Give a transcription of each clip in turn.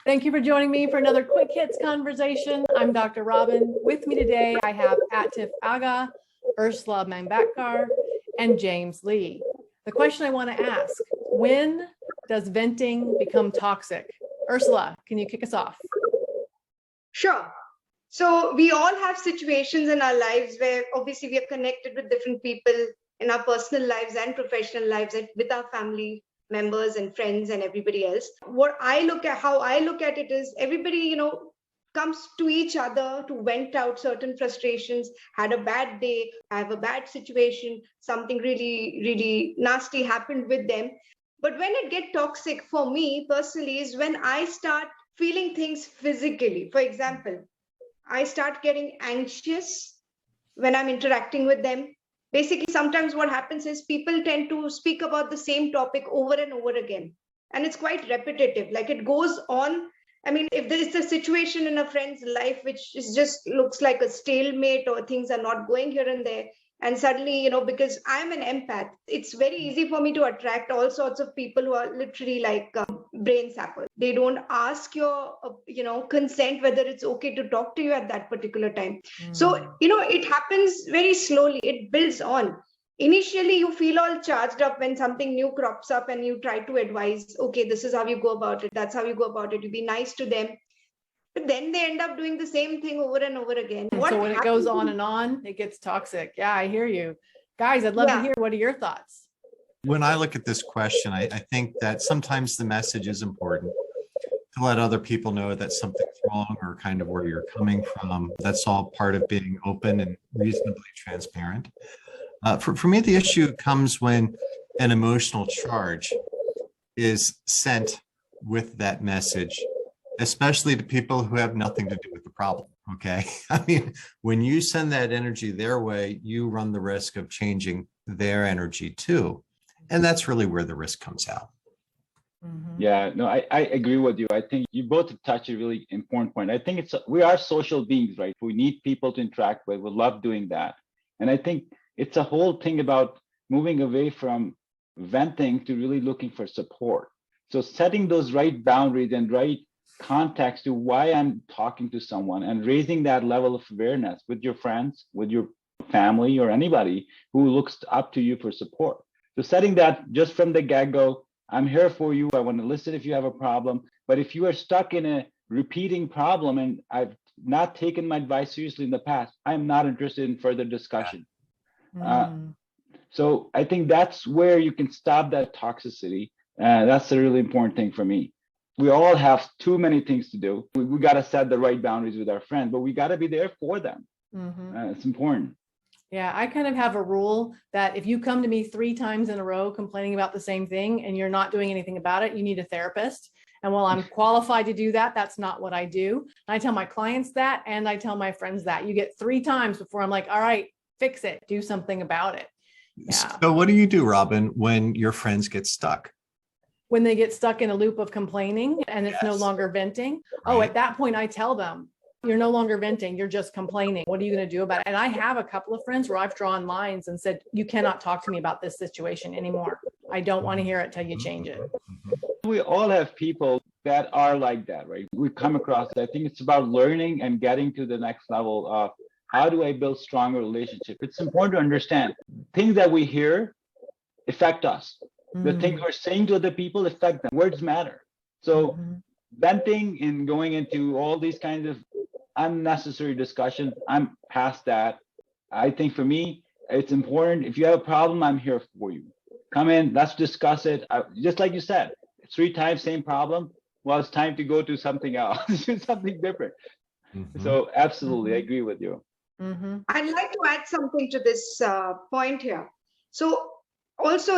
Thank you for joining me for another Quick Hits conversation. I'm Dr. Robyn. With me today, I have Atif Agha, Ursula Manvatkar, and James Lee. The question I want to ask, when does venting become toxic? Ursula, can you kick us off? Sure. So we all have situations in our lives where obviously we are connected with different people in our personal lives and professional lives and with our family members and friends and everybody else. How I look at it is everybody, comes to each other to vent out certain frustrations, had a bad day, have a bad situation, something really, really nasty happened with them. But when it gets toxic for me personally is when I start feeling things physically. For example, I start getting anxious when I'm interacting with them. Basically, sometimes what happens is people tend to speak about the same topic over and over again. And it's quite repetitive, like it goes on. I mean, if there is a situation in a friend's life which is just looks like a stalemate or things are not going here and there, and suddenly, because I'm an empath, it's very easy for me to attract all sorts of people who are literally like brain sappers. They don't ask your, consent whether it's okay to talk to you at that particular time. So, it happens very slowly. It builds on. Initially, you feel all charged up when something new crops up and you try to advise, okay, this is how you go about it. That's how you go about it. You be nice to them. But then they end up doing the same thing over and over again. So when it goes on and on, it gets toxic. Yeah, I hear you. Guys, I'd love to hear, what are your thoughts? When I look at this question, I think that sometimes the message is important to let other people know that something's wrong or kind of where you're coming from. That's all part of being open and reasonably transparent. For me, the issue comes when an emotional charge is sent with that message, especially to people who have nothing to do with the problem, okay? I mean, when you send that energy their way, you run the risk of changing their energy too. And that's really where the risk comes out. Mm-hmm. Yeah, no, I agree with you. I think you both touch a really important point. I think we are social beings, right? We need people to interact with. We love doing that. And I think it's a whole thing about moving away from venting to really looking for support. So setting those right boundaries and right context to why I'm talking to someone and raising that level of awareness with your friends, with your family, or anybody who looks up to you for support. So setting that just from the get-go, I'm here for you. I want to listen if you have a problem. But if you are stuck in a repeating problem and I've not taken my advice seriously in the past, I'm not interested in further discussion. So I think that's where you can stop that toxicity. That's a really important thing for me. We all have too many things to do. We got to set the right boundaries with our friends, but we got to be there for them. It's important. Yeah, I kind of have a rule that if you come to me 3 times in a row complaining about the same thing and you're not doing anything about it, you need a therapist. And while I'm qualified to do that, that's not what I do. And I tell my clients that, and I tell my friends that. You get 3 times before I'm like, all right, fix it, do something about it. Yeah. So what do you do, Robyn, when your friends get stuck? When they get stuck in a loop of complaining and it's no longer venting. Right. Oh, at that point, I tell them, you're no longer venting, you're just complaining. What are you going to do about it? And I have a couple of friends where I've drawn lines and said, you cannot talk to me about this situation anymore. I don't want to hear it till you change it. We all have people that are like that, right? We come across it. I think it's about learning and getting to the next level of how do I build stronger relationships? It's important to understand things that we hear affect us. The things we're saying to other people affect them. Words matter. So venting and going into all these kinds of unnecessary discussions, I'm past that. I think for me, it's important. If you have a problem, I'm here for you. Come in, let's discuss it. Just like you said, 3 times, same problem. Well, it's time to go to something else, do something different. So absolutely, I agree with you. I'd like to add something to this point here. So also,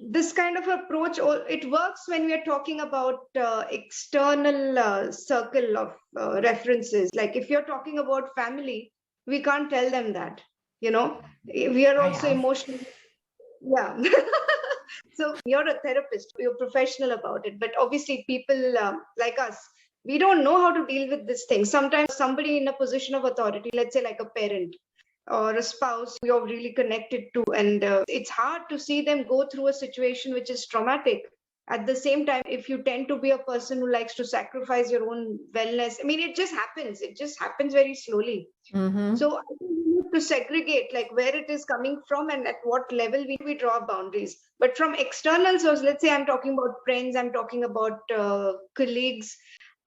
this kind of approach, it works when we are talking about external circle of references. Like if you're talking about family, we can't tell them that, we are also emotional. Yeah. So you're a therapist, you're professional about it. But obviously people like us, we don't know how to deal with this thing. Sometimes somebody in a position of authority, let's say like a parent or a spouse you're really connected to, and it's hard to see them go through a situation which is traumatic At the same time, if you tend to be a person who likes to sacrifice your own wellness, I mean, it just happens. It just happens very slowly. Mhm. So I think we need to segregate like where it is coming from and at what level we draw boundaries. But from external source, let's say I'm talking about friends, I'm talking about colleagues.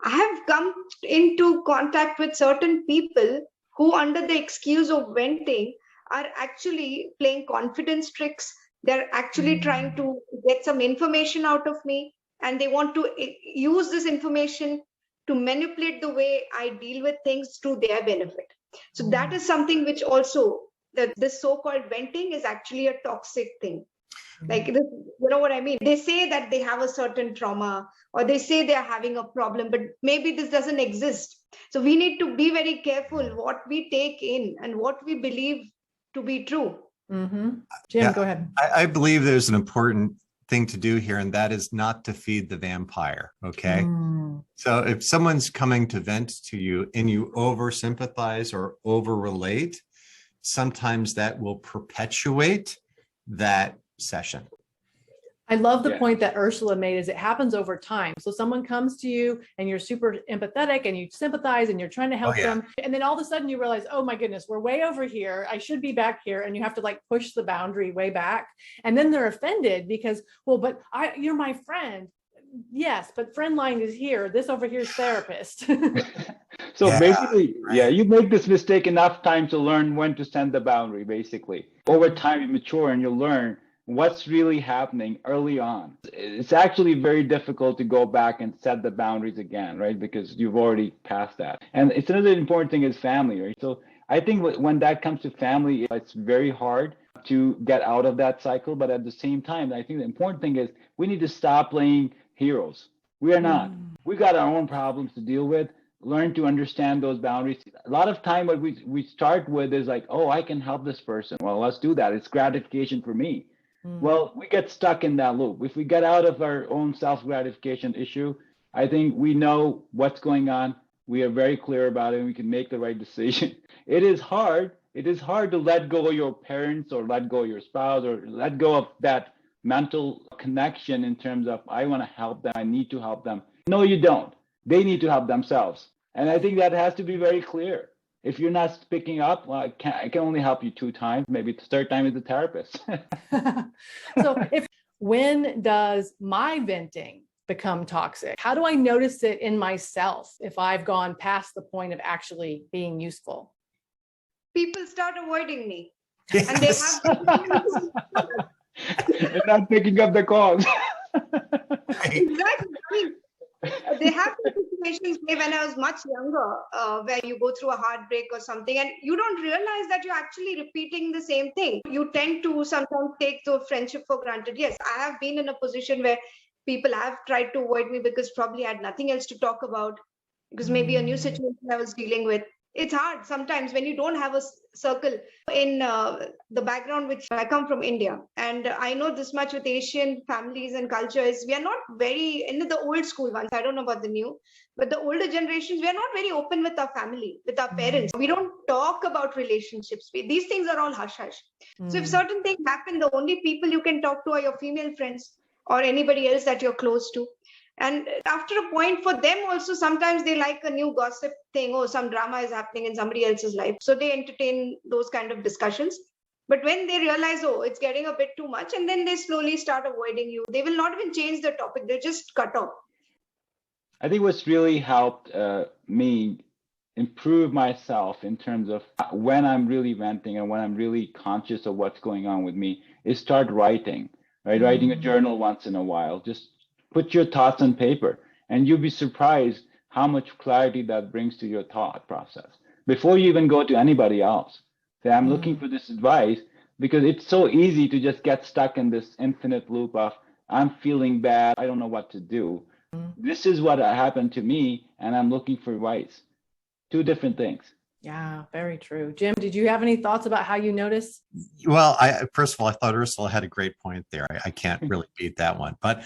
I have come into contact with certain people who, under the excuse of venting, are actually playing confidence tricks. They're actually trying to get some information out of me, and they want to use this information to manipulate the way I deal with things to their benefit. So that is something which also, that this so-called venting is actually a toxic thing. Like, you know what I mean? They say that they have a certain trauma, or they say they're having a problem, but maybe this doesn't exist. So we need to be very careful what we take in and what we believe to be true. Jim, Yeah, go ahead. I believe there's an important thing to do here, and that is not to feed the vampire. Okay. So if someone's coming to vent to you and you over sympathize or over relate, sometimes that will perpetuate that session. I love the point that Ursula made, is it happens over time. So someone comes to you and you're super empathetic and you sympathize and you're trying to help them. And then all of a sudden you realize, oh my goodness, we're way over here. I should be back here. And you have to like push the boundary way back. And then they're offended because, well, but you're my friend. Yes, but friend line is here. This over here is therapist. So basically, you make this mistake enough time to learn when to send the boundary, basically. Over time, you mature and you learn what's really happening early on. It's actually very difficult to go back and set the boundaries again, right? Because you've already passed that. And it's another important thing is family, right? So I think when that comes to family, it's very hard to get out of that cycle. But at the same time, I think the important thing is we need to stop playing heroes. We are not. We got our own problems to deal with. Learn to understand those boundaries. A lot of time what we start with is like, oh, I can help this person. Well, let's do that. It's gratification for me. Well, we get stuck in that loop. If we get out of our own self-gratification issue, I think we know what's going on. We are very clear about it and we can make the right decision. It is hard. It is hard to let go of your parents or let go of your spouse or let go of that mental connection in terms of, I want to help them. I need to help them. No, you don't. They need to help themselves. And I think that has to be very clear. If you're not picking up, well, I can only help you 2 times. Maybe the 3rd time is the therapist. So when does my venting become toxic? How do I notice it in myself if I've gone past the point of actually being useful? People start avoiding me. Yes. And they have They're not picking up the calls. Exactly. I mean, they have situations when I was much younger, where you go through a heartbreak or something, and you don't realize that you're actually repeating the same thing. You tend to sometimes take the friendship for granted. Yes, I have been in a position where people have tried to avoid me because probably I had nothing else to talk about, because maybe a new situation I was dealing with. It's hard sometimes when you don't have a circle. In the background, which I come from India, and I know this much with Asian families and cultures, we are not very in the old school ones. I don't know about the new, but the older generations, we are not very open with our family, with our parents. We don't talk about relationships. These things are all hush hush. So if certain things happen, the only people you can talk to are your female friends or anybody else that you're close to. And after a point, for them also, sometimes they like a new gossip thing, or some drama is happening in somebody else's life. So they entertain those kind of discussions. But when they realize, oh, it's getting a bit too much, and then they slowly start avoiding you. They will not even change the topic. They just cut off. I think what's really helped me improve myself in terms of when I'm really venting and when I'm really conscious of what's going on with me is start writing, right? Writing a journal once in a while. Just put your thoughts on paper, and you'll be surprised how much clarity that brings to your thought process before you even go to anybody else. Say, I'm looking for this advice, because it's so easy to just get stuck in this infinite loop of, I'm feeling bad, I don't know what to do. This is what happened to me, and I'm looking for advice. 2 different things. Yeah, very true. Jim, did you have any thoughts about how you notice? Well, first of all, I thought Ursula had a great point there. I can't really beat that one. But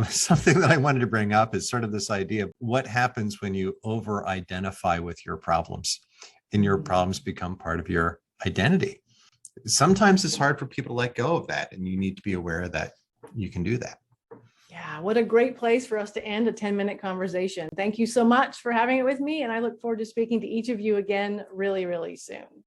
something that I wanted to bring up is sort of this idea of what happens when you over-identify with your problems and your problems become part of your identity. Sometimes it's hard for people to let go of that, and you need to be aware that you can do that. Yeah, what a great place for us to end a 10-minute conversation. Thank you so much for having it with me. And I look forward to speaking to each of you again really, really soon.